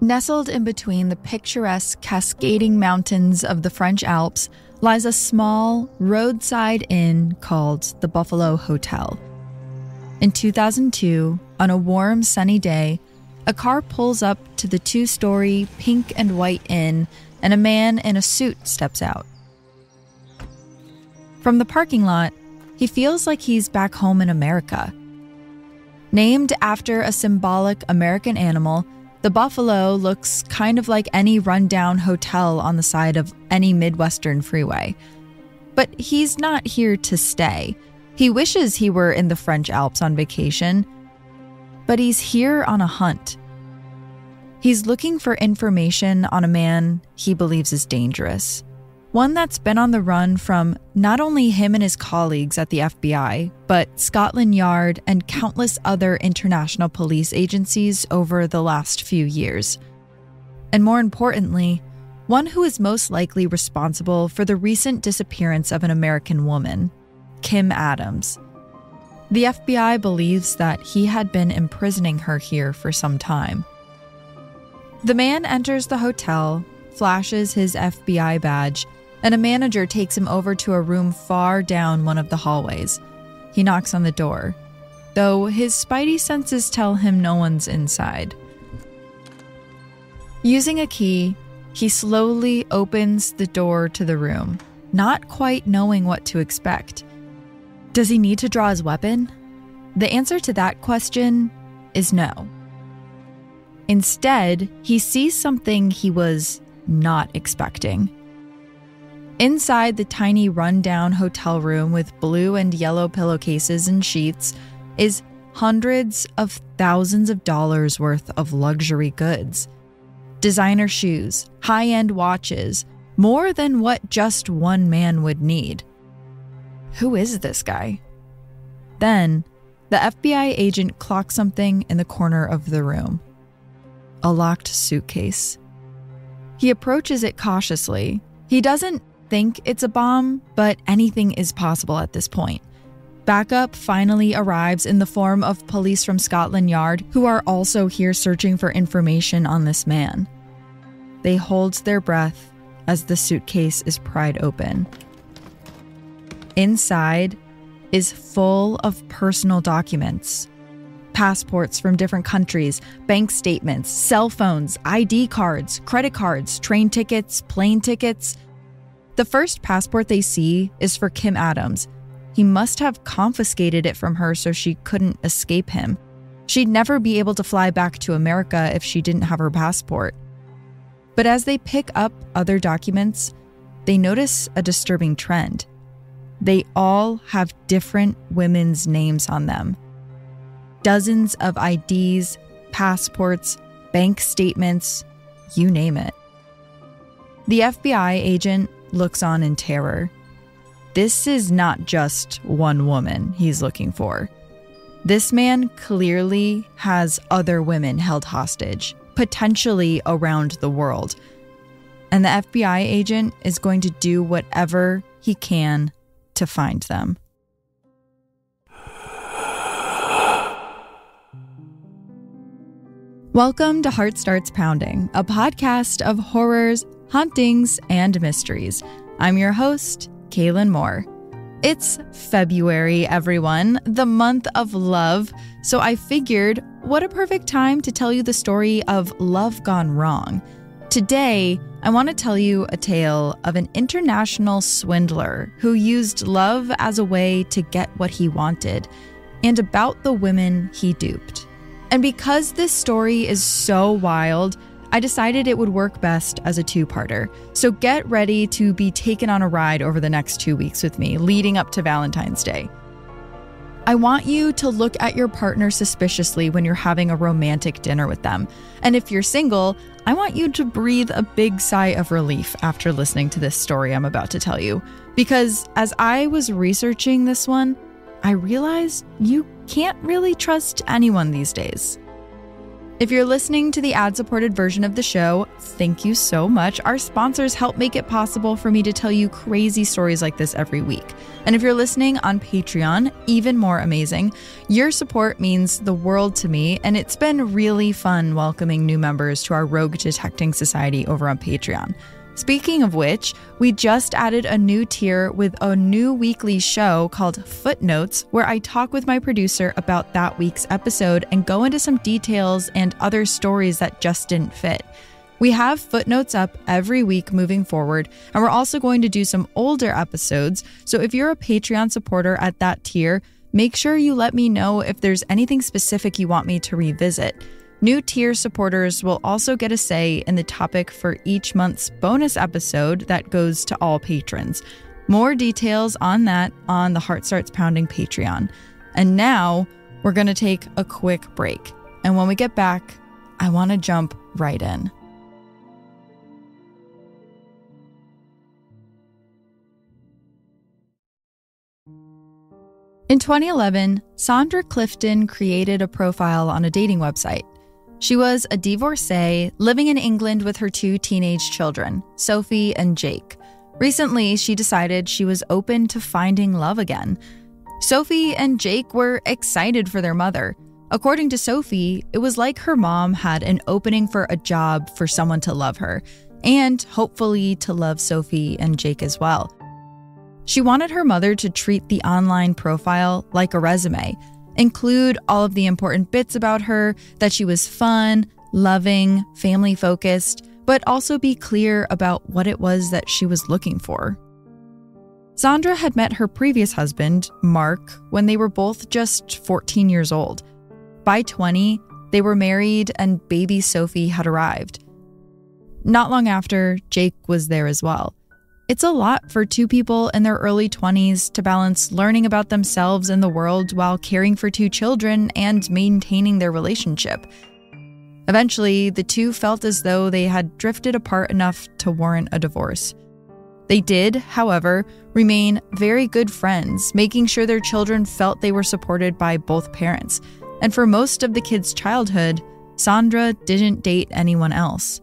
Nestled in between the picturesque cascading mountains of the French Alps lies a small roadside inn called the Buffalo Hotel. In 2002, on a warm, sunny day, a car pulls up to the 2-story pink and white inn, and a man in a suit steps out. From the parking lot, he feels like he's back home in America. Named after a symbolic American animal, the buffalo looks kind of like any rundown hotel on the side of any Midwestern freeway. But he's not here to stay. He wishes he were in the French Alps on vacation, but he's here on a hunt. He's looking for information on a man he believes is dangerous. One that's been on the run from not only him and his colleagues at the FBI, but Scotland Yard and countless other international police agencies over the last few years. And more importantly, one who is most likely responsible for the recent disappearance of an American woman, Kim Adams. The FBI believes that he had been imprisoning her here for some time. The man enters the hotel, flashes his FBI badge, and a manager takes him over to a room far down one of the hallways. He knocks on the door, though his spidey senses tell him no one's inside. Using a key, he slowly opens the door to the room, not quite knowing what to expect. Does he need to draw his weapon? The answer to that question is no. Instead, he sees something he was not expecting. Inside the tiny rundown hotel room with blue and yellow pillowcases and sheets is hundreds of thousands of dollars worth of luxury goods. Designer shoes, high-end watches, more than what just one man would need. Who is this guy? Then, the FBI agent clocks something in the corner of the room. A locked suitcase. He approaches it cautiously. He doesn't think it's a bomb, but anything is possible at this point. Backup finally arrives in the form of police from Scotland Yard who are also here searching for information on this man. They hold their breath as the suitcase is pried open. Inside is full of personal documents. Passports from different countries, bank statements, cell phones, ID cards, credit cards, train tickets, plane tickets. The first passport they see is for Kim Adams. He must have confiscated it from her so she couldn't escape him. She'd never be able to fly back to America if she didn't have her passport. But as they pick up other documents, they notice a disturbing trend. They all have different women's names on them. Dozens of IDs, passports, bank statements, you name it. The FBI agent looks on in terror. This is not just one woman he's looking for. This man clearly has other women held hostage, potentially around the world. And the FBI agent is going to do whatever he can to find them. Welcome to Heart Starts Pounding, a podcast of horrors, hauntings, and mysteries. I'm your host, Kaelyn Moore. It's February, everyone, the month of love, so I figured what a perfect time to tell you the story of love gone wrong. Today, I want to tell you a tale of an international swindler who used love as a way to get what he wanted, and about the women he duped. And because this story is so wild, I decided it would work best as a two-parter. So get ready to be taken on a ride over the next 2 weeks with me, leading up to Valentine's Day. I want you to look at your partner suspiciously when you're having a romantic dinner with them. And if you're single, I want you to breathe a big sigh of relief after listening to this story I'm about to tell you. Because as I was researching this one, I realized you can't really trust anyone these days. If you're listening to the ad-supported version of the show, thank you so much. Our sponsors help make it possible for me to tell you crazy stories like this every week. And if you're listening on Patreon, even more amazing. Your support means the world to me, and it's been really fun welcoming new members to our Rogue Detecting Society over on Patreon. Speaking of which, we just added a new tier with a new weekly show called Footnotes, where I talk with my producer about that week's episode and go into some details and other stories that just didn't fit. We have Footnotes up every week moving forward, and we're also going to do some older episodes, so if you're a Patreon supporter at that tier, make sure you let me know if there's anything specific you want me to revisit. New tier supporters will also get a say in the topic for each month's bonus episode that goes to all patrons. More details on that on the Heart Starts Pounding Patreon. And now we're going to take a quick break. And when we get back, I want to jump right in. In 2011, Sandra Clifton created a profile on a dating website. She was a divorcee living in England with her 2 teenage children, Sophie and Jake. Recently, she decided she was open to finding love again. Sophie and Jake were excited for their mother. According to Sophie, it was like her mom had an opening for a job for someone to love her, and hopefully to love Sophie and Jake as well. She wanted her mother to treat the online profile like a resume, include all of the important bits about her, that she was fun, loving, family-focused, but also be clear about what it was that she was looking for. Sandra had met her previous husband, Mark, when they were both just 14 years old. By 20, they were married and baby Sophie had arrived. Not long after, Jake was there as well. It's a lot for 2 people in their early 20s to balance learning about themselves and the world while caring for 2 children and maintaining their relationship. Eventually, the 2 felt as though they had drifted apart enough to warrant a divorce. They did, however, remain very good friends, making sure their children felt they were supported by both parents. And for most of the kids' childhood, Sandra didn't date anyone else.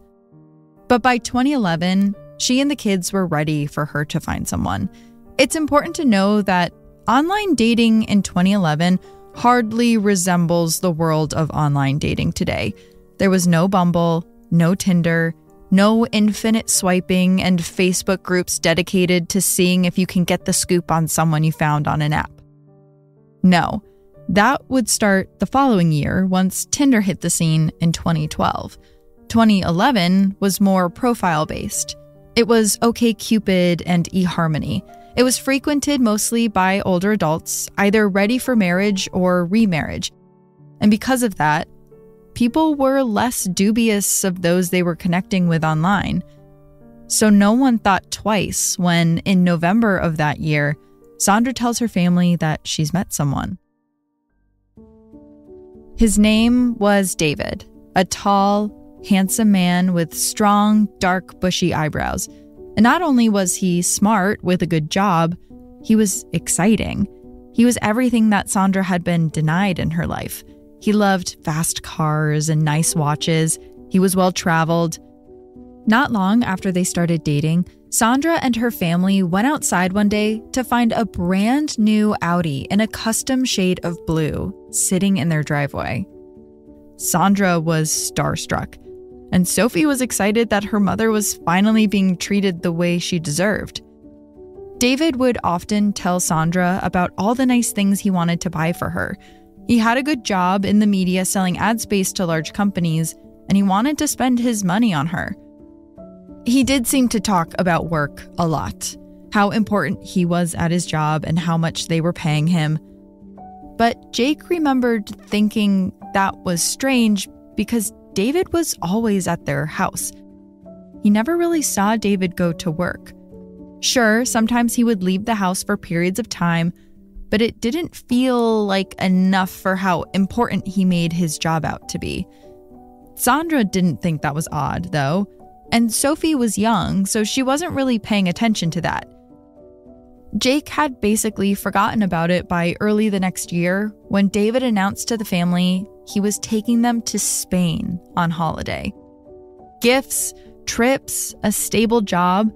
But by 2011, she and the kids were ready for her to find someone. It's important to know that online dating in 2011 hardly resembles the world of online dating today. There was no Bumble, no Tinder, no infinite swiping and Facebook groups dedicated to seeing if you can get the scoop on someone you found on an app. No, that would start the following year once Tinder hit the scene in 2012. 2011 was more profile-based. It was OkCupid and eHarmony. It was frequented mostly by older adults, either ready for marriage or remarriage. And because of that, people were less dubious of those they were connecting with online. So no one thought twice when, in November of that year, Sandra tells her family that she's met someone. His name was David, a tall, handsome man with strong, dark, bushy eyebrows. And not only was he smart with a good job, he was exciting. He was everything that Sandra had been denied in her life. He loved fast cars and nice watches. He was well-traveled. Not long after they started dating, Sandra and her family went outside one day to find a brand new Audi in a custom shade of blue sitting in their driveway. Sandra was starstruck. And Sophie was excited that her mother was finally being treated the way she deserved. David would often tell Sandra about all the nice things he wanted to buy for her. He had a good job in the media selling ad space to large companies, and he wanted to spend his money on her. He did seem to talk about work a lot, how important he was at his job and how much they were paying him. But Jake remembered thinking that was strange because David was always at their house. He never really saw David go to work. Sure, sometimes he would leave the house for periods of time, but it didn't feel like enough for how important he made his job out to be. Sandra didn't think that was odd, though, and Sophie was young, so she wasn't really paying attention to that. Jake had basically forgotten about it by early the next year when David announced to the family he was taking them to Spain on holiday. Gifts, trips, a stable job.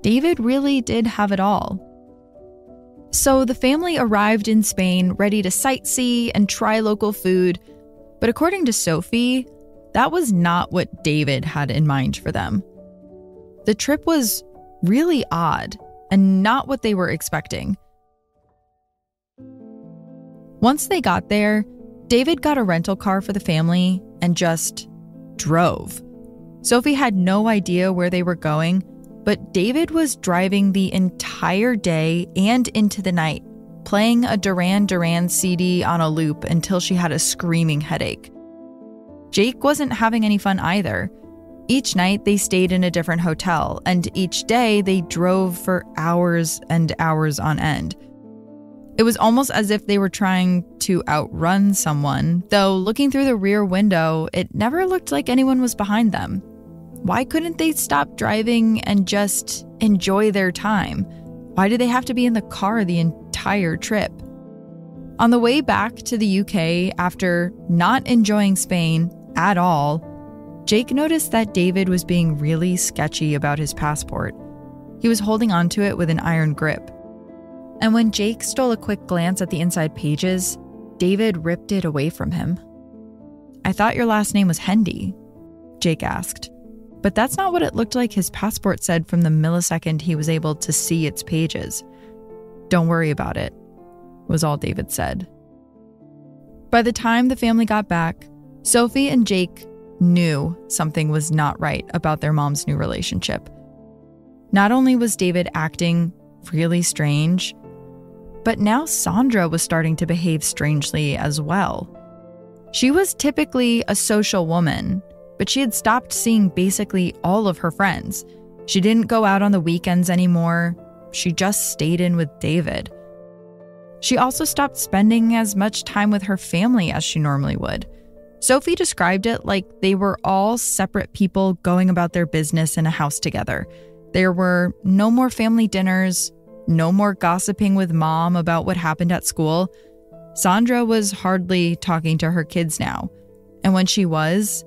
David really did have it all. So the family arrived in Spain ready to sightsee and try local food. But according to Sophie, that was not what David had in mind for them. The trip was really odd and not what they were expecting. Once they got there, David got a rental car for the family and just drove. Sophie had no idea where they were going, but David was driving the entire day and into the night, playing a Duran Duran CD on a loop until she had a screaming headache. Jake wasn't having any fun either. Each night they stayed in a different hotel, and each day they drove for hours and hours on end. It was almost as if they were trying to outrun someone, though looking through the rear window, it never looked like anyone was behind them. Why couldn't they stop driving and just enjoy their time? Why did they have to be in the car the entire trip? On the way back to the UK, after not enjoying Spain at all, Jake noticed that David was being really sketchy about his passport. He was holding onto it with an iron grip. And when Jake stole a quick glance at the inside pages, David ripped it away from him. "I thought your last name was Hendy," Jake asked. But that's not what it looked like his passport said from the millisecond he was able to see its pages. "Don't worry about it," was all David said. By the time the family got back, Sophie and Jake knew something was not right about their mom's new relationship. Not only was David acting really strange, but now Sandra was starting to behave strangely as well. She was typically a social woman, but she had stopped seeing basically all of her friends. She didn't go out on the weekends anymore. She just stayed in with David. She also stopped spending as much time with her family as she normally would. Sophie described it like they were all separate people going about their business in a house together. There were no more family dinners, no more gossiping with mom about what happened at school. Sandra was hardly talking to her kids now. And when she was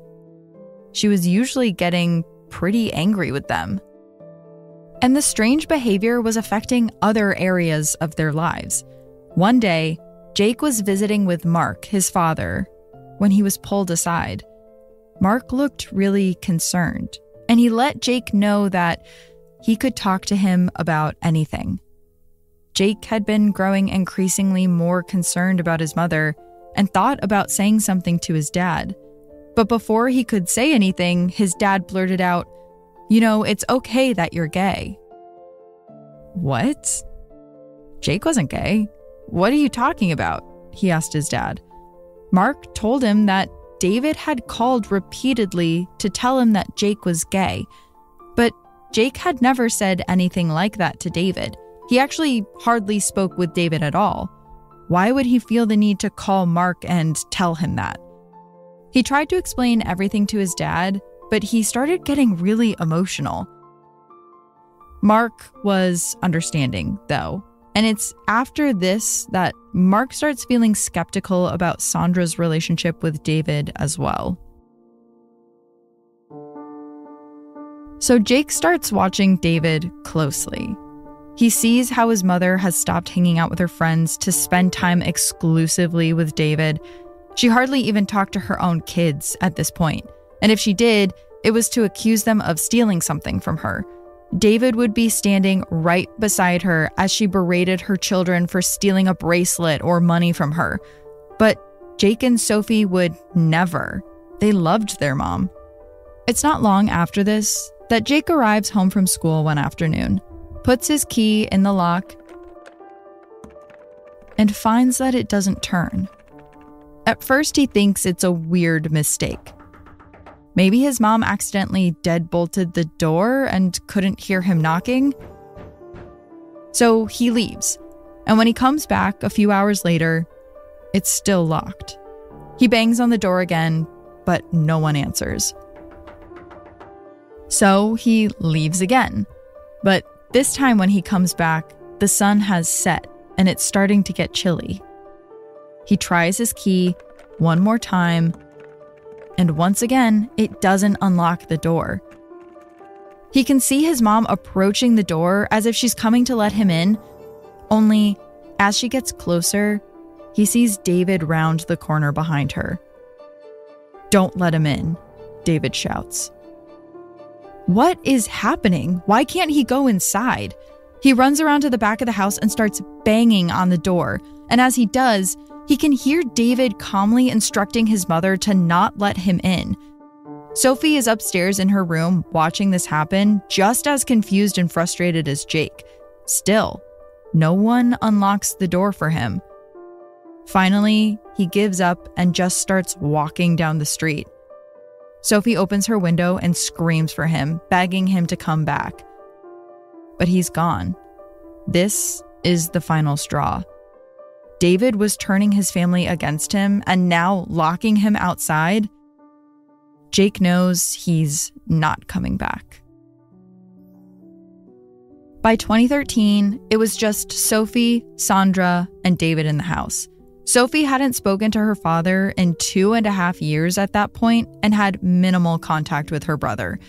usually getting pretty angry with them. And the strange behavior was affecting other areas of their lives. One day, Jake was visiting with Mark, his father, when he was pulled aside. Mark looked really concerned, and he let Jake know that he could talk to him about anything. Jake had been growing increasingly more concerned about his mother and thought about saying something to his dad. But before he could say anything, his dad blurted out, "It's okay that you're gay." What? Jake wasn't gay. "What are you talking about?" he asked his dad. Mark told him that David had called repeatedly to tell him that Jake was gay. But Jake had never said anything like that to David. He actually hardly spoke with David at all. Why would he feel the need to call Mark and tell him that? He tried to explain everything to his dad, but he started getting really emotional. Mark was understanding, though, and it's after this that Mark starts feeling skeptical about Sandra's relationship with David as well. So Jake starts watching David closely. He sees how his mother has stopped hanging out with her friends to spend time exclusively with David. She hardly even talked to her own kids at this point, and if she did, it was to accuse them of stealing something from her. David would be standing right beside her as she berated her children for stealing a bracelet or money from her. But Jake and Sophie would never. They loved their mom. It's not long after this that Jake arrives home from school one afternoon, puts his key in the lock, and finds that it doesn't turn. At first, he thinks it's a weird mistake. Maybe his mom accidentally deadbolted the door and couldn't hear him knocking. So he leaves, and when he comes back a few hours later, it's still locked. He bangs on the door again, but no one answers. So he leaves again, but this time when he comes back, the sun has set and it's starting to get chilly. He tries his key, one more time, and once again, it doesn't unlock the door. He can see his mom approaching the door as if she's coming to let him in, only as she gets closer, he sees David round the corner behind her. "Don't let him in," David shouts. What is happening? Why can't he go inside? He runs around to the back of the house and starts banging on the door, and as he does, he can hear David calmly instructing his mother to not let him in. Sophie is upstairs in her room watching this happen, just as confused and frustrated as Jake. Still, no one unlocks the door for him. Finally, he gives up and just starts walking down the street. Sophie opens her window and screams for him, begging him to come back. But he's gone. This is the final straw. David was turning his family against him and now locking him outside. Jake knows he's not coming back. By 2013, it was just Sophie, Sandra, and David in the house. Sophie hadn't spoken to her father in 2.5 years at that point and had minimal contact with her brother.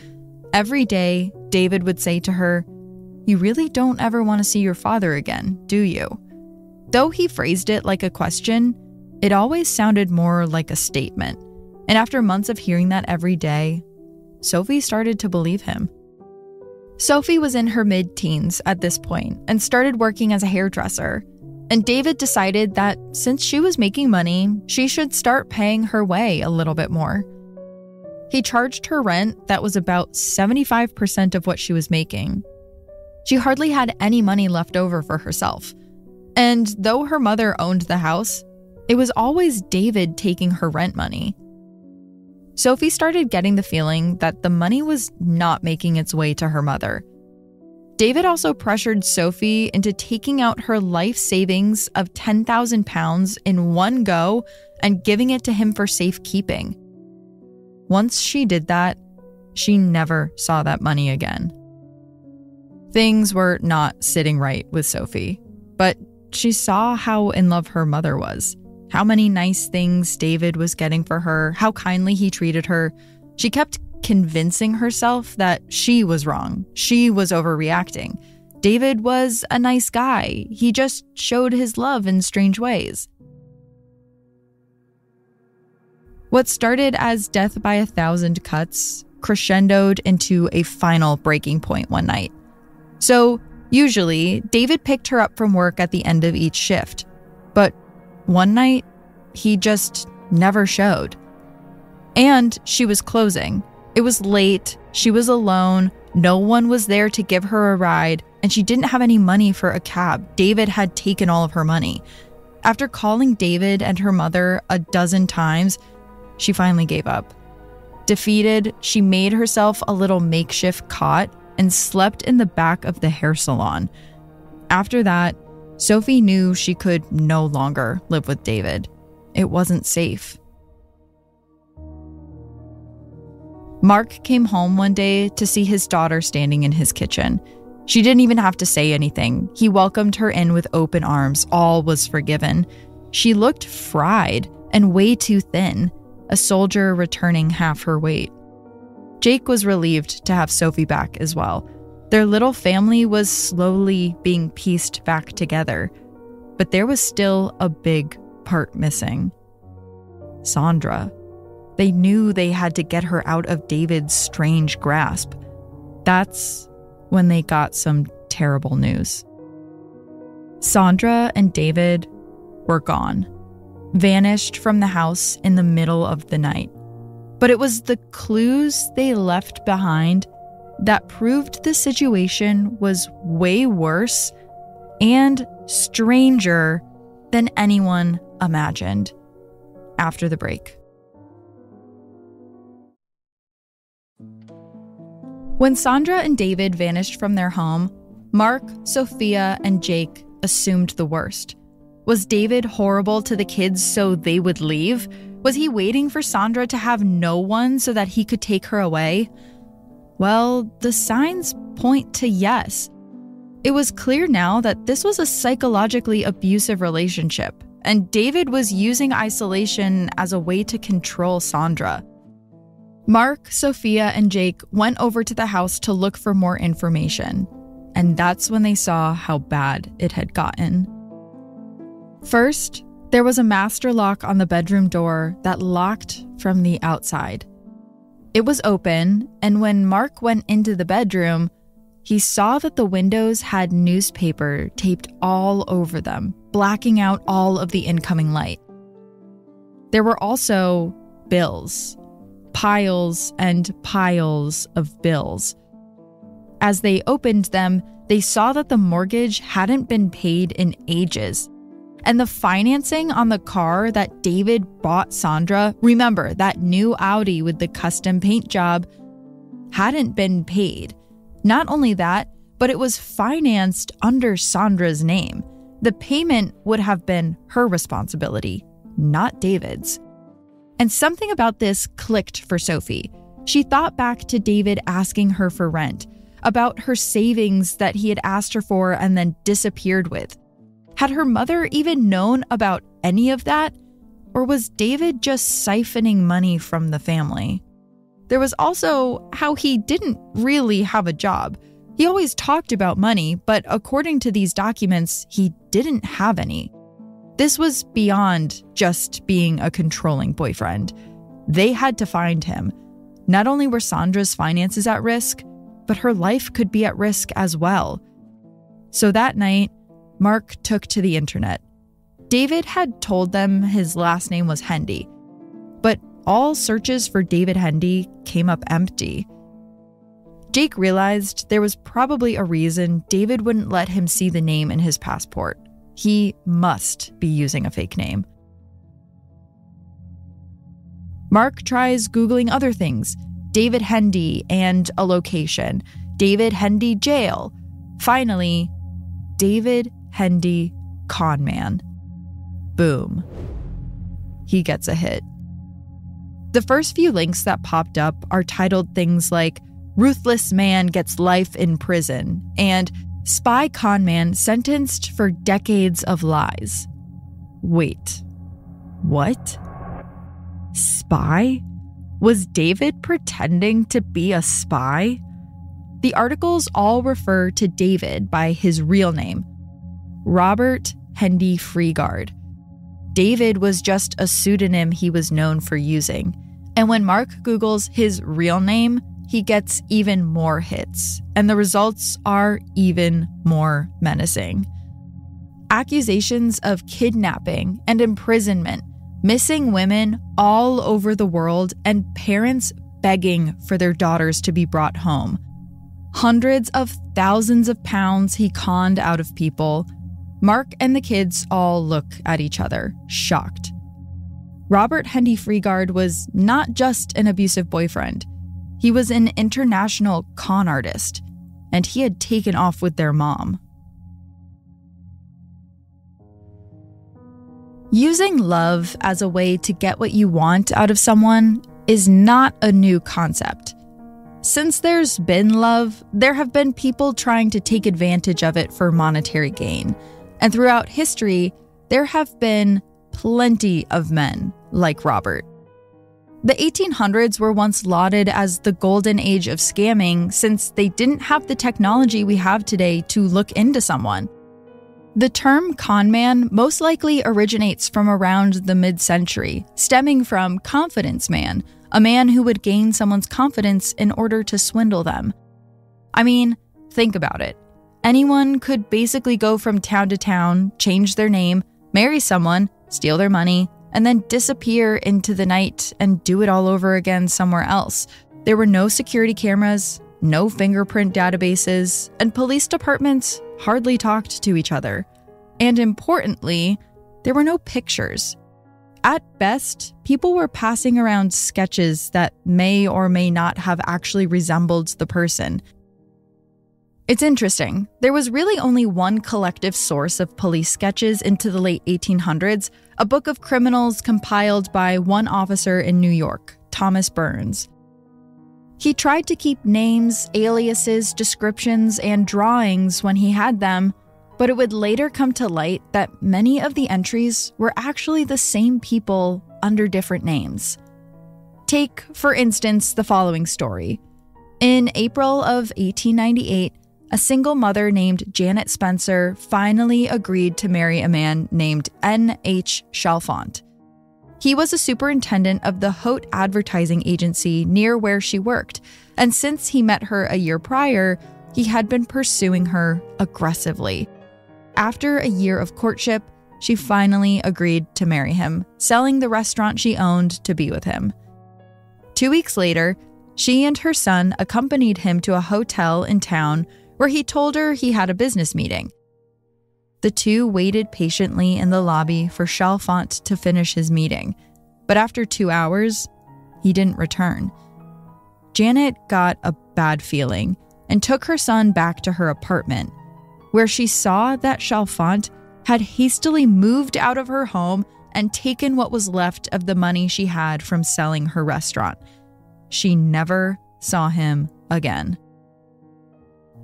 Every day, David would say to her, "You really don't ever want to see your father again, do you?" Though he phrased it like a question, it always sounded more like a statement. And after months of hearing that every day, Sophie started to believe him. Sophie was in her mid-teens at this point and started working as a hairdresser. And David decided that since she was making money, she should start paying her way a little bit more. He charged her rent that was about 75% of what she was making. She hardly had any money left over for herself. And though her mother owned the house, it was always David taking her rent money. Sophie started getting the feeling that the money was not making its way to her mother. David also pressured Sophie into taking out her life savings of £10,000 in one go and giving it to him for safekeeping. Once she did that, she never saw that money again. Things were not sitting right with Sophie, but she saw how in love her mother was, how many nice things David was getting for her, how kindly he treated her. She kept convincing herself that she was wrong. She was overreacting. David was a nice guy. He just showed his love in strange ways. What started as death by 1,000 cuts crescendoed into a final breaking point one night. So, usually, David picked her up from work at the end of each shift. But one night, he just never showed. And she was closing. It was late, she was alone, no one was there to give her a ride, and she didn't have any money for a cab. David had taken all of her money. After calling David and her mother a dozen times, she finally gave up. Defeated, she made herself a little makeshift cot and slept in the back of the hair salon. After that, Sophie knew she could no longer live with David. It wasn't safe. Mark came home one day to see his daughter standing in his kitchen. She didn't even have to say anything. He welcomed her in with open arms. All was forgiven. She looked fried and way too thin, a soldier returning half her weight. Jake was relieved to have Sophie back as well. Their little family was slowly being pieced back together, but there was still a big part missing. Sandra. They knew they had to get her out of David's strange grasp. That's when they got some terrible news. Sandra and David were gone, vanished from the house in the middle of the night. But it was the clues they left behind that proved the situation was way worse and stranger than anyone imagined. After the break. When Sandra and David vanished from their home, Mark, Sophia, and Jake assumed the worst. Was David horrible to the kids so they would leave? Was he waiting for Sandra to have no one so that he could take her away? Well, the signs point to yes. It was clear now that this was a psychologically abusive relationship, and David was using isolation as a way to control Sandra. Mark, Sophia, and Jake went over to the house to look for more information, and that's when they saw how bad it had gotten. First, there was a master lock on the bedroom door that locked from the outside. It was open, and when Mark went into the bedroom, he saw that the windows had newspaper taped all over them, blacking out all of the incoming light. There were also bills, piles and piles of bills. As they opened them, they saw that the mortgage hadn't been paid in ages. And the financing on the car that David bought Sandra, remember, that new Audi with the custom paint job, hadn't been paid. Not only that, but it was financed under Sandra's name. The payment would have been her responsibility, not David's. And something about this clicked for Sophie. She thought back to David asking her for rent, about her savings that he had asked her for and then disappeared with. Had her mother even known about any of that? Or was David just siphoning money from the family? There was also how he didn't really have a job. He always talked about money, but according to these documents, he didn't have any. This was beyond just being a controlling boyfriend. They had to find him. Not only were Sandra's finances at risk, but her life could be at risk as well. So that night, Mark took to the internet. David had told them his last name was Hendy, but all searches for David Hendy came up empty. Jake realized there was probably a reason David wouldn't let him see the name in his passport. He must be using a fake name. Mark tries Googling other things. David Hendy and a location. David Hendy jail. Finally, David Hendy con man. Boom. He gets a hit. The first few links that popped up are titled things like "Ruthless Man Gets Life in Prison" and "Spy Con Man Sentenced for Decades of Lies." Wait, what? Spy? Was David pretending to be a spy? The articles all refer to David by his real name, Robert Hendy Freegard. David was just a pseudonym he was known for using. And when Mark Googles his real name, he gets even more hits. And the results are even more menacing. Accusations of kidnapping and imprisonment, missing women all over the world, and parents begging for their daughters to be brought home. Hundreds of thousands of pounds he conned out of people. Mark and the kids all look at each other, shocked. Robert Hendy Freegard was not just an abusive boyfriend. He was an international con artist, and he had taken off with their mom. Using love as a way to get what you want out of someone is not a new concept. Since there's been love, there have been people trying to take advantage of it for monetary gain. And throughout history, there have been plenty of men like Robert. The 1800s were once lauded as the golden age of scamming since they didn't have the technology we have today to look into someone. The term con man most likely originates from around the mid-century, stemming from confidence man, a man who would gain someone's confidence in order to swindle them. I mean, think about it. Anyone could basically go from town to town, change their name, marry someone, steal their money, and then disappear into the night and do it all over again somewhere else. There were no security cameras, no fingerprint databases, and police departments hardly talked to each other. And importantly, there were no pictures. At best, people were passing around sketches that may or may not have actually resembled the person. It's interesting. There was really only one collective source of police sketches into the late 1800s, a book of criminals compiled by one officer in New York, Thomas Burns. He tried to keep names, aliases, descriptions, and drawings when he had them, But it would later come to light that many of the entries were actually the same people under different names. Take, for instance, the following story. In April of 1898, a single mother named Janet Spencer finally agreed to marry a man named N.H. Chalfant. He was a superintendent of the Haute advertising agency near where she worked, and since he met her a year prior, he had been pursuing her aggressively. After a year of courtship, she finally agreed to marry him, selling the restaurant she owned to be with him. 2 weeks later, she and her son accompanied him to a hotel in town where he told her he had a business meeting. The two waited patiently in the lobby for Chalfant to finish his meeting, but after 2 hours, he didn't return. Janet got a bad feeling and took her son back to her apartment, where she saw that Chalfant had hastily moved out of her home and taken what was left of the money she had from selling her restaurant. She never saw him again.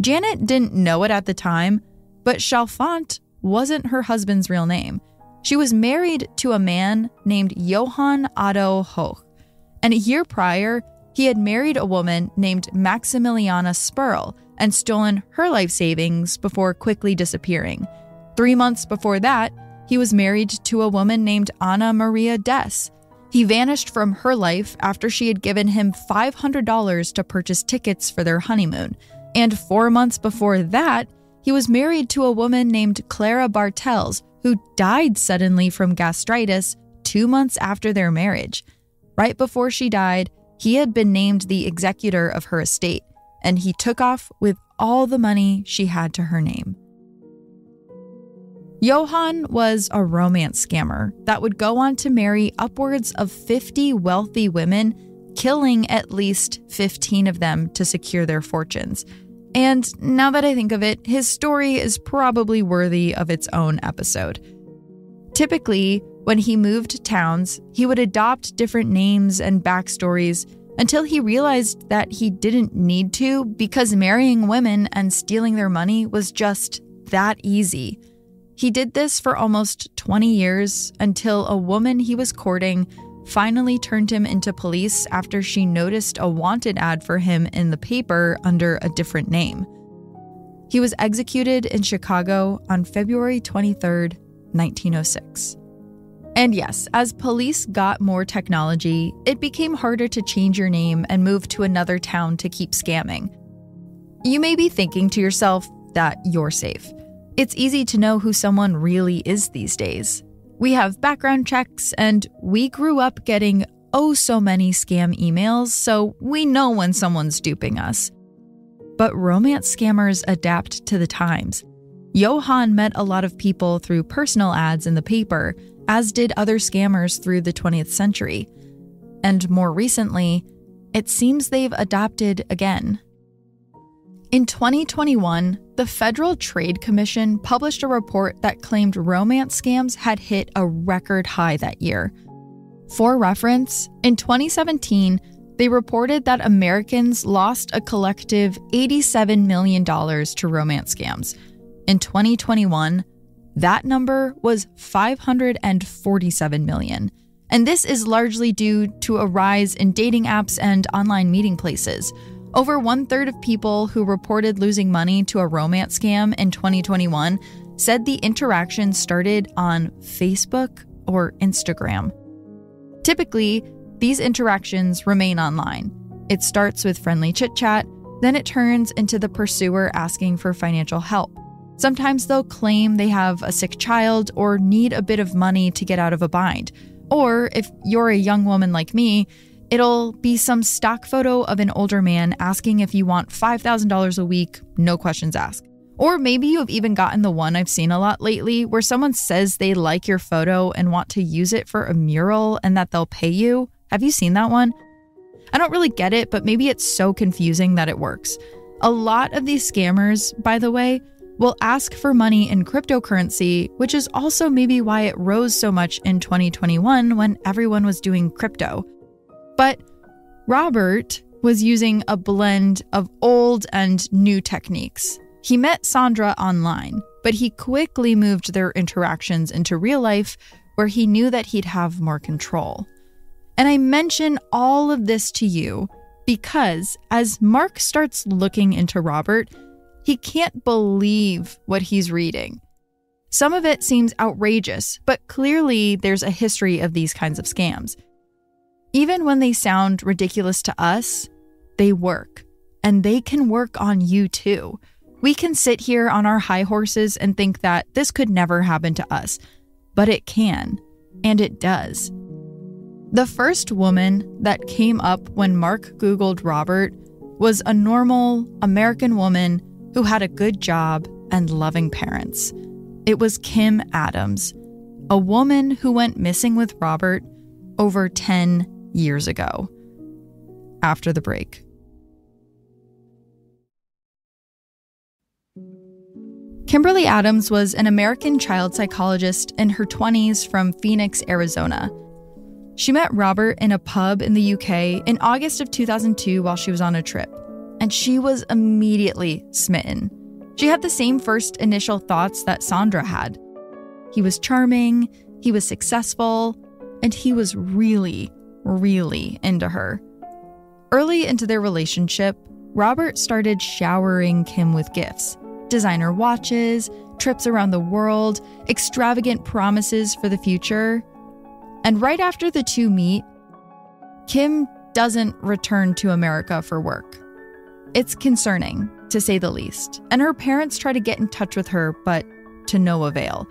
Janet didn't know it at the time, but Chalfant wasn't her husband's real name. She was married to a man named Johann Otto Hoch, and a year prior, he had married a woman named Maximiliana Sperl and stolen her life savings before quickly disappearing. 3 months before that, he was married to a woman named Anna Maria Dess. He vanished from her life after she had given him $500 to purchase tickets for their honeymoon. And 4 months before that, he was married to a woman named Clara Bartels, who died suddenly from gastritis 2 months after their marriage. Right before she died, he had been named the executor of her estate, and he took off with all the money she had to her name. Johann was a romance scammer that would go on to marry upwards of 50 wealthy women, killing at least 15 of them to secure their fortunes. And now that I think of it, his story is probably worthy of its own episode. Typically, when he moved towns, he would adopt different names and backstories until he realized that he didn't need to because marrying women and stealing their money was just that easy. He did this for almost 20 years until a woman he was courting finally turned him into police after she noticed a wanted ad for him in the paper under a different name. He was executed in Chicago on February 23rd, 1906. And yes, as police got more technology, it became harder to change your name and move to another town to keep scamming. You may be thinking to yourself that you're safe. It's easy to know who someone really is these days. We have background checks, and we grew up getting so many scam emails, so we know when someone's duping us. But romance scammers adapt to the times. Johann met a lot of people through personal ads in the paper, as did other scammers through the 20th century. And more recently, it seems they've adopted again. In 2021, the Federal Trade Commission published a report that claimed romance scams had hit a record high that year. For reference, in 2017, they reported that Americans lost a collective $87 million to romance scams. In 2021, that number was $547 million. And this is largely due to a rise in dating apps and online meeting places. Over 1/3 of people who reported losing money to a romance scam in 2021 said the interaction started on Facebook or Instagram. Typically, these interactions remain online. It starts with friendly chit-chat, then it turns into the pursuer asking for financial help. Sometimes they'll claim they have a sick child or need a bit of money to get out of a bind. Or if you're a young woman like me, it'll be some stock photo of an older man asking if you want $5,000 a week, no questions asked. Or maybe you've even gotten the one I've seen a lot lately where someone says they like your photo and want to use it for a mural and that they'll pay you. Have you seen that one? I don't really get it, but maybe it's so confusing that it works. A lot of these scammers, by the way, will ask for money in cryptocurrency, which is also maybe why it rose so much in 2021 when everyone was doing crypto. But Robert was using a blend of old and new techniques. He met Sandra online, but he quickly moved their interactions into real life where he knew that he'd have more control. And I mention all of this to you because as Mark starts looking into Robert, he can't believe what he's reading. Some of it seems outrageous, but clearly there's a history of these kinds of scams. Even when they sound ridiculous to us, they work. And they can work on you too. We can sit here on our high horses and think that this could never happen to us, but it can, and it does. The first woman that came up when Mark Googled Robert was a normal American woman who had a good job and loving parents. It was Kim Adams, a woman who went missing with Robert over 10 years ago. After the break. Kimberly Adams was an American child psychologist in her 20s from Phoenix, Arizona. She met Robert in a pub in the UK in August of 2002 while she was on a trip, and she was immediately smitten. She had the same first initial thoughts that Sandra had. He was charming, he was successful, and he was really, really into her. Early into their relationship, Robert started showering Kim with gifts. Designer watches, trips around the world, extravagant promises for the future. And right after the two meet, Kim doesn't return to America for work. It's concerning, to say the least, and her parents try to get in touch with her, but to no avail.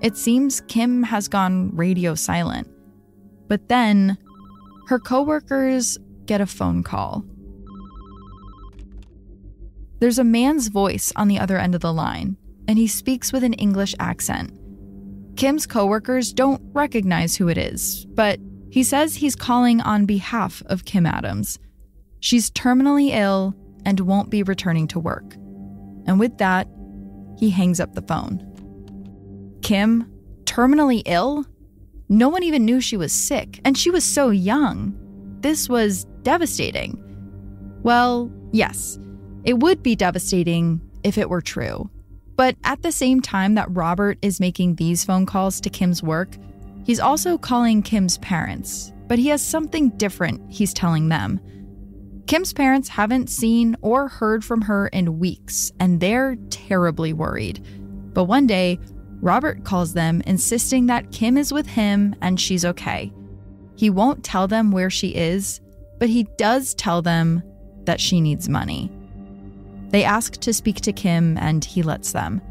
It seems Kim has gone radio silent. But then, her coworkers get a phone call. There's a man's voice on the other end of the line, and he speaks with an English accent. Kim's coworkers don't recognize who it is, but he says he's calling on behalf of Kim Adams. She's terminally ill and won't be returning to work. And with that, he hangs up the phone. Kim, terminally ill? No one even knew she was sick, and she was so young. This was devastating. Well, yes. It would be devastating if it were true. But at the same time that Robert is making these phone calls to Kim's work, he's also calling Kim's parents. But he has something different he's telling them. Kim's parents haven't seen or heard from her in weeks, and they're terribly worried. But one day, Robert calls them, insisting that Kim is with him and she's okay. He won't tell them where she is, but he does tell them that she needs money. They ask to speak to Kim, and he lets them.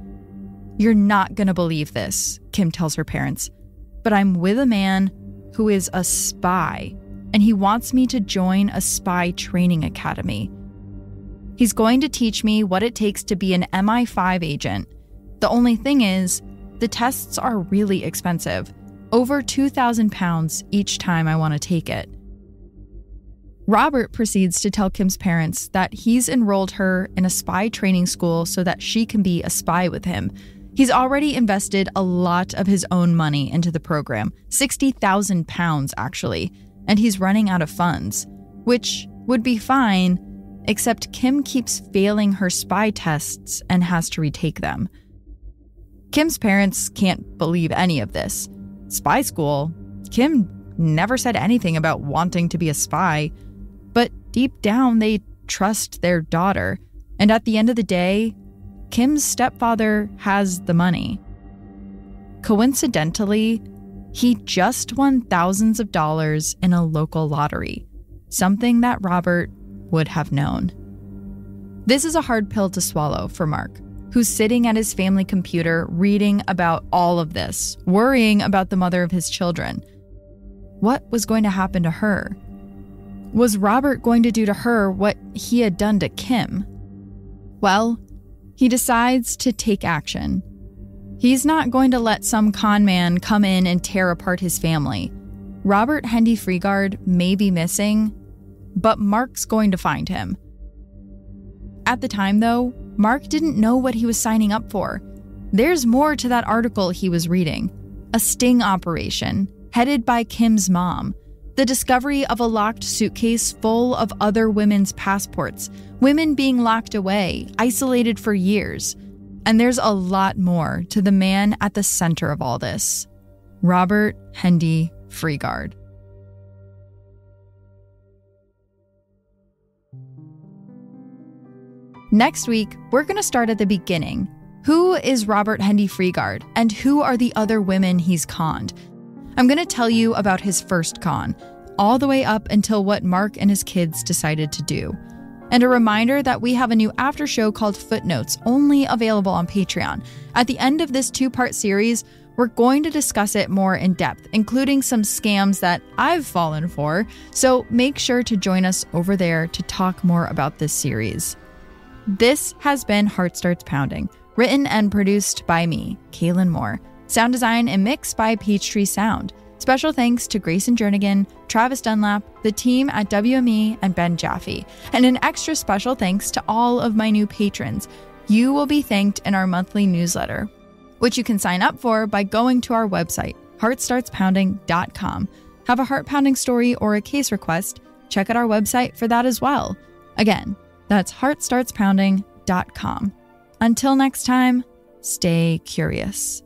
"You're not gonna believe this," Kim tells her parents, "but I'm with a man who is a spy, and he wants me to join a spy training academy. He's going to teach me what it takes to be an MI5 agent. The only thing is, the tests are really expensive, over £2,000 each time I want to take it." Robert proceeds to tell Kim's parents that he's enrolled her in a spy training school so that she can be a spy with him. He's already invested a lot of his own money into the program, £60,000 actually, and he's running out of funds, which would be fine, except Kim keeps failing her spy tests and has to retake them. Kim's parents can't believe any of this. Spy school? Kim never said anything about wanting to be a spy. But deep down, they trust their daughter. And at the end of the day, Kim's stepfather has the money. Coincidentally, he just won thousands of dollars in a local lottery, something that Robert would have known. This is a hard pill to swallow for Mark, who's sitting at his family computer reading about all of this, worrying about the mother of his children. What was going to happen to her? Was Robert going to do to her what he had done to Kim? Well, he decides to take action. He's not going to let some con man come in and tear apart his family. Robert Hendy Freegard may be missing, but Mark's going to find him. At the time, though, Mark didn't know what he was signing up for. There's more to that article he was reading. A sting operation, headed by Kim's mom. the discovery of a locked suitcase full of other women's passports, women being locked away, isolated for years. And there's a lot more to the man at the center of all this, Robert Hendy Freegard. Next week, we're going to start at the beginning. Who is Robert Hendy Freegard, and who are the other women he's conned? I'm going to tell you about his first con, all the way up until what Mark and his kids decided to do. And a reminder that we have a new after show called Footnotes, only available on Patreon. At the end of this 2-part series, we're going to discuss it more in depth, including some scams that I've fallen for. So make sure to join us over there to talk more about this series. This has been Heart Starts Pounding, written and produced by me, Kaelyn Moore. Sound design and mix by Peachtree Sound. Special thanks to Grayson Jernigan, Travis Dunlap, the team at WME, and Ben Jaffe. And an extra special thanks to all of my new patrons. You will be thanked in our monthly newsletter, which you can sign up for by going to our website, heartstartspounding.com. Have a heart-pounding story or a case request? Check out our website for that as well. Again, that's heartstartspounding.com. Until next time, stay curious.